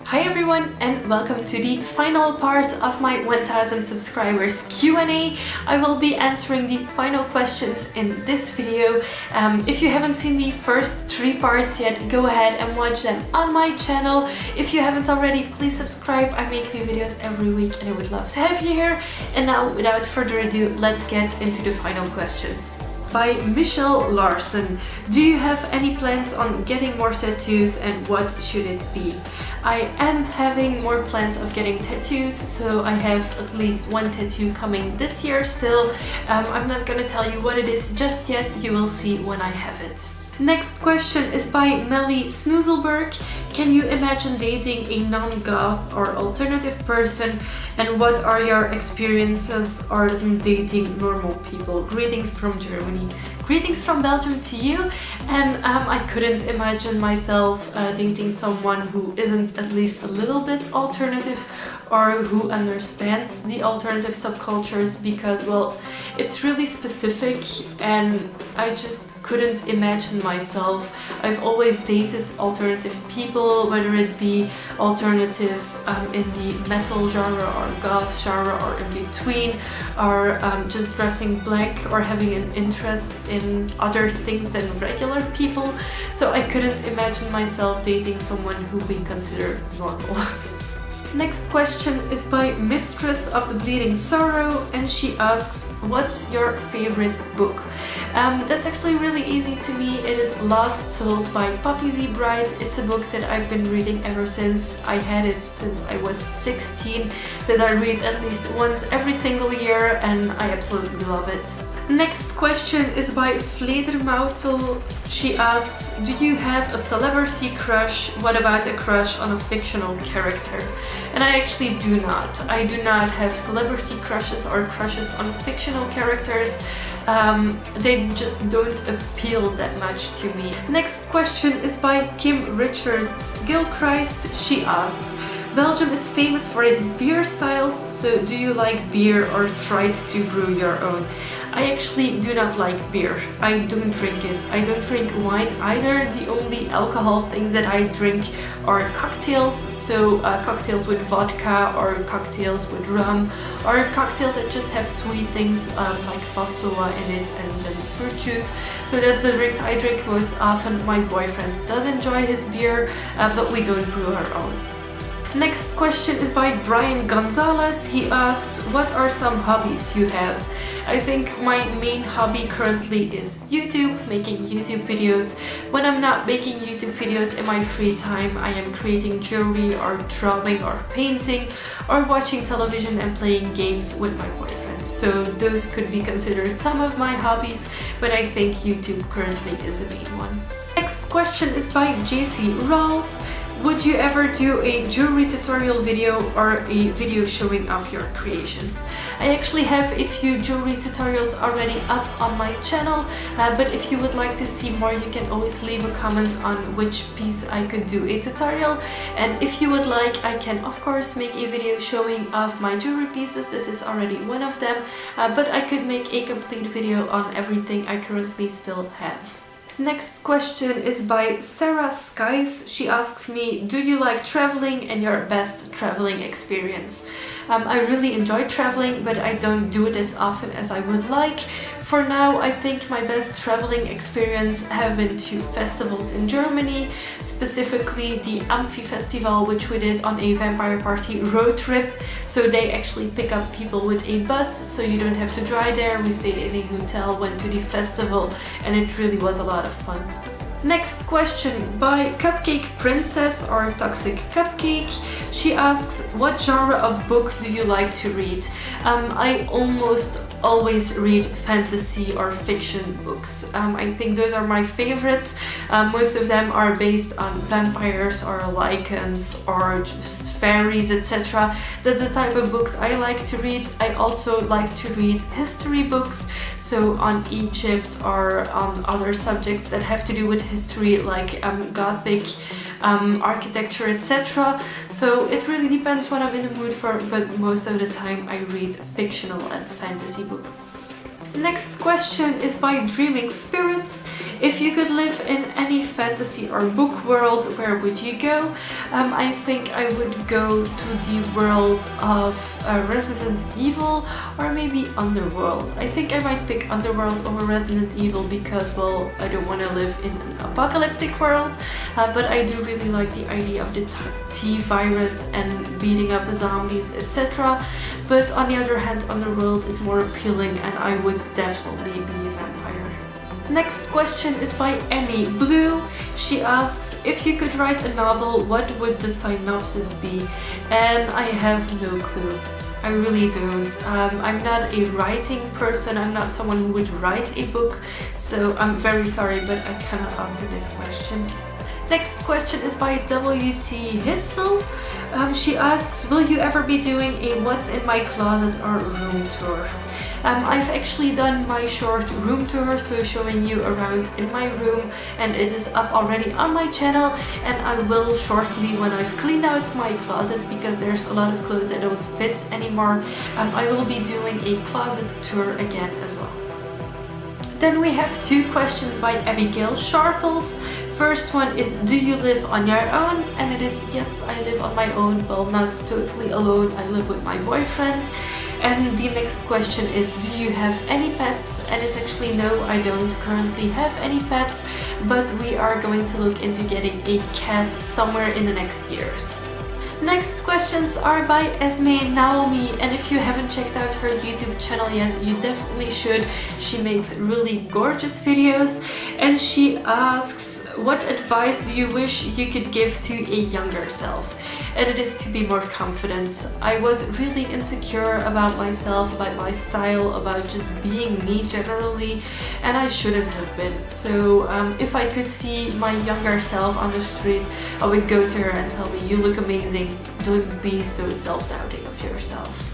Hi everyone and welcome to the final part of my 1000 subscribers Q&A. I will be answering the final questions in this video. If you haven't seen the first 3 parts yet, go ahead and watch them on my channel. If you haven't already, please subscribe. I make new videos every week and I would love to have you here. And now, without further ado, let's get into the final questions. By Michelle Larson. Do you have any plans on getting more tattoos and what should it be? I am having more plans of getting tattoos, so I have at least 1 tattoo coming this year still. I'm not gonna tell you what it is just yet, you will see when I have it. Next question is by Mellie Smoogle. Can you imagine dating a non-goth or alternative person, and what are your experiences on dating normal people? Greetings from Germany. Greetings from Belgium to you, and I couldn't imagine myself dating someone who isn't at least a little bit alternative or who understands the alternative subcultures, because, well, it's really specific and I just couldn't imagine myself. I've always dated alternative people, whether it be alternative in the metal genre or goth genre or in between, or just dressing black or having an interest in other things than regular people. So I couldn't imagine myself dating someone who we consider normal. Next question is by Mistress of DatingThorough, and she asks, what's your favorite book? That's actually really easy to me. It is Lost Souls by Poppy Z. Bride. It's a book that I've been reading ever since I had it, since I was 16, that I read at least once every single year, and I absolutely love it. Next question is by Fledermausel. She asks, do you have a celebrity crush? What about a crush on a fictional character? And I actually do not. I do not have celebrity crushes or crushes on fictional characters. They just don't appeal that much to me. Next question is by Kim Richards Gilchrist. She asks, Belgium is famous for its beer styles, so do you like beer or tried to brew your own? I actually do not like beer. I don't drink it. I don't drink wine either. The only alcohol things that I drink are cocktails, so cocktails with vodka or cocktails with rum, or cocktails that just have sweet things like passoa in it and then fruit juice. So that's the drinks I drink most often. My boyfriend does enjoy his beer, but we don't brew our own. Next question is by Brian Gonzalez. He asks, what are some hobbies you have? I think my main hobby currently is YouTube, making YouTube videos. When I'm not making YouTube videos in my free time, I am creating jewelry or drawing or painting or watching television and playing games with my boyfriend. So those could be considered some of my hobbies, but I think YouTube currently is the main one. Next question is by JC Rawls. Would you ever do a jewelry tutorial video or a video showing off your creations? I actually have a few jewelry tutorials already up on my channel, but if you would like to see more, you can always leave a comment on which piece I could do a tutorial. And if you would like, I can of course make a video showing off my jewelry pieces. This is already one of them, but I could make a complete video on everything I currently still have. Next question is by Sarah Skies. She asks me, do you like traveling and your best traveling experience? I really enjoy traveling, but I don't do it as often as I would like. For now, I think my best traveling experience have been to festivals in Germany, specifically the Amphi Festival, which we did on a Vampire Party road trip. So they actually pick up people with a bus, so you don't have to drive there. We stayed in a hotel, went to the festival, and it really was a lot of fun. Next question by Cupcake Princess or Toxic Cupcake. She asks, what genre of book do you like to read? I almost always read fantasy or fiction books. I think those are my favorites. Most of them are based on vampires or lycans or just fairies, etc. That's the type of books I like to read. I also like to read history books, so on Egypt or on other subjects that have to do with history, like Gothic architecture, etc. So it really depends what I'm in the mood for, but most of the time I read fictional and fantasy books. Next question is by Dreaming Spirits. If you could live in any fantasy or book world, where would you go? I think I would go to the world of Resident Evil, or maybe Underworld. I think I might pick Underworld over Resident Evil because, well, I don't want to live in an apocalyptic world, but I do really like the idea of the T-virus and beating up the zombies, etc. But on the other hand, Underworld is more appealing and I would definitely be a vampire. Next question is by Emmy Blue. She asks, if you could write a novel, what would the synopsis be? And I have no clue. I really don't. I'm not a writing person, I'm not someone who would write a book, so I'm very sorry, but I cannot answer this question. Next question is by WT Hitzel. She asks, will you ever be doing a what's in my closet or room tour? I've actually done my short room tour, so showing you around in my room, and it is up already on my channel, and I will shortly, when I've cleaned out my closet, because there's a lot of clothes that don't fit anymore, I will be doing a closet tour again as well. Then we have two questions by Abigail Sharples. First one is, do you live on your own? And it is, yes, I live on my own. Well, not totally alone, I live with my boyfriend. And the next question is, do you have any pets? And it's actually no, I don't currently have any pets, but we are going to look into getting a cat somewhere in the next years. Next questions are by Esme Naomi, and if you haven't checked out her YouTube channel yet, you definitely should. She makes really gorgeous videos, and she asks, what advice do you wish you could give to a younger self? And it is to be more confident. I was really insecure about myself, about my style, about just being me generally, and I shouldn't have been. So if I could see my younger self on the street, I would go to her and tell me, you look amazing, don't be so self-doubting of yourself.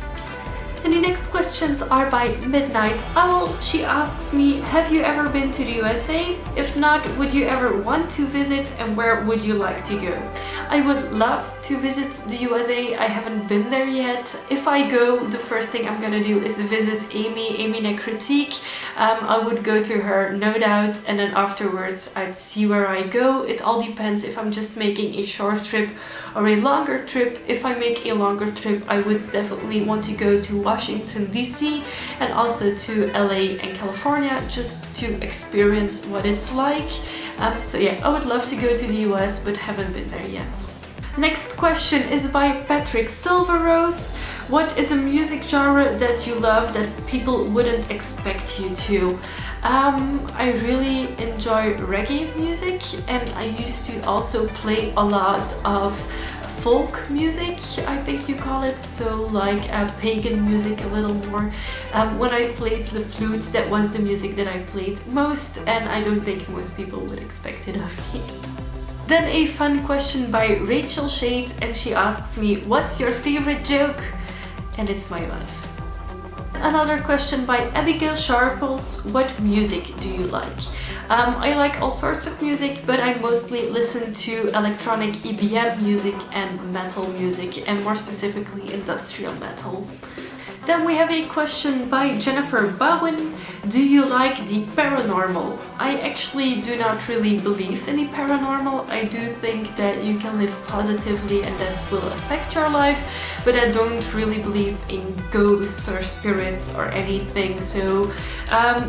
And the next questions are by Midnight Owl. She asks me, have you ever been to the USA? If not, would you ever want to visit, and where would you like to go? I would love to visit the USA. I haven't been there yet. If I go, the first thing I'm gonna do is visit Amy Critique. I would go to her, no doubt, and then afterwards I'd see where I go. It all depends if I'm just making a short trip or a longer trip. If I make a longer trip, I would definitely want to go to Washington DC and also to LA and California, just to experience what it's like. So yeah, I would love to go to the US, but haven't been there yet. Next question is by Patrick Silverrose. What is a music genre that you love that people wouldn't expect you to? I really enjoy reggae music, and I used to also play a lot of folk music, I think you call it, so like pagan music a little more. When I played the flute, that was the music that I played most, and I don't think most people would expect it of me. Then a fun question by Rachel Shade, and she asks me, what's your favorite joke? And it's my life. Another question by Abigail Sharples, what music do you like? I like all sorts of music, but I mostly listen to electronic EBM music and metal music, and more specifically industrial metal. Then we have a question by Jennifer Bowen. Do you like the paranormal? I actually do not really believe in the paranormal. I do think that you can live positively and that will affect your life, but I don't really believe in ghosts or spirits or anything. So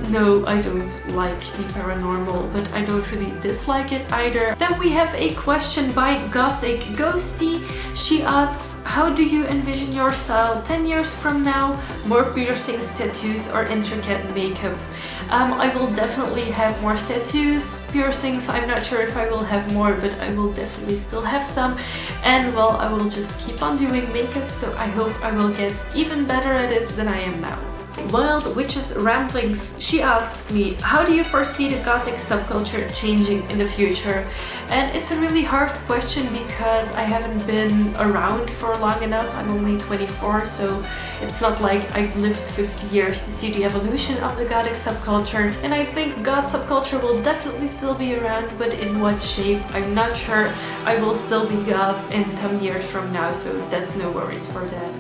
no, I don't like the paranormal, but I don't really dislike it either. Then we have a question by Gothic Ghosty. She asks, how do you envision your style 10 years from now? More piercings, tattoos, or intricate makeup? I will definitely have more tattoos, piercings. I'm not sure if I will have more, but I will definitely still have some. And well, I will just keep on doing makeup, so I hope I will get even better at it than I am now. Wild Witches Ramblings, she asks me, how do you foresee the Gothic subculture changing in the future? And it's a really hard question because I haven't been around for long enough. I'm only 24, so it's not like I've lived 50 years to see the evolution of the Gothic subculture. And I think goth subculture will definitely still be around, but in what shape, I'm not sure. I will still be goth in 10 years from now, so that's no worries for that.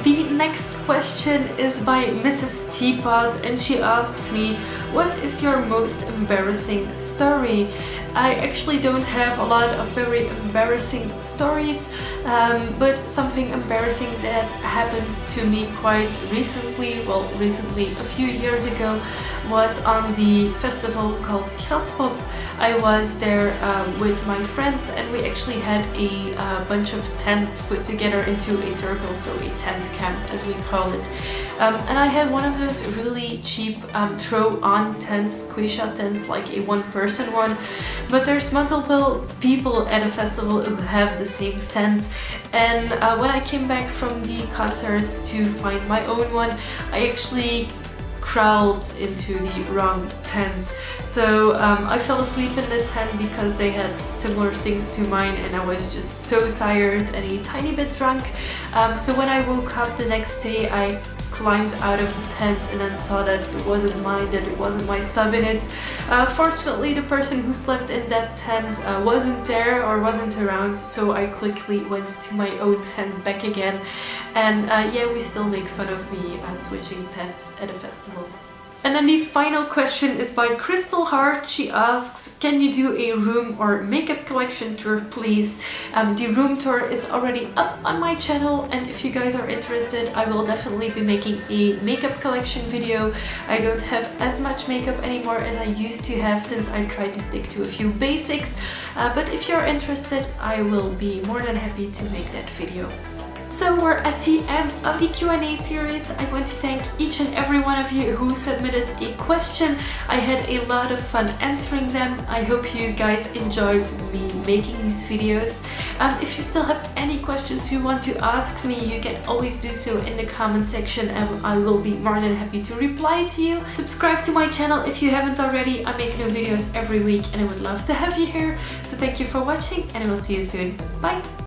The next question is by Mrs. Teapot, and she asks me, what is your most embarrassing story? I actually don't have a lot of very embarrassing stories, but something embarrassing that happened to me quite recently, well, recently, a few years ago, was on the festival called Pop. I was there with my friends, and we actually had a bunch of tents put together into a circle, so a tent camp as we call it. And I had one of those really cheap throw-on tents, Quisha tents, like a one-person one. But there's multiple people at a festival who have the same tent. And when I came back from the concerts to find my own one, I actually crawled into the wrong tent. So I fell asleep in the tent because they had similar things to mine, and I was just so tired and a tiny bit drunk. So when I woke up the next day, I climbed out of the tent and then saw that it wasn't mine, that it wasn't my stuff in it. Fortunately, the person who slept in that tent wasn't there or wasn't around, so I quickly went to my own tent back again. And yeah, we still make fun of me switching tents at a festival. And then the final question is by Crystal Heart. She asks, can you do a room or makeup collection tour, please? The room tour is already up on my channel, and if you guys are interested, I will definitely be making a makeup collection video. I don't have as much makeup anymore as I used to have, since I try to stick to a few basics. But if you're interested, I will be more than happy to make that video. So we're at the end of the Q&A series. I want to thank each and every one of you who submitted a question. I had a lot of fun answering them. I hope you guys enjoyed me making these videos. If you still have any questions you want to ask me, you can always do so in the comment section, and I will be more than happy to reply to you. Subscribe to my channel if you haven't already. I make new videos every week and I would love to have you here. So thank you for watching, and I will see you soon. Bye!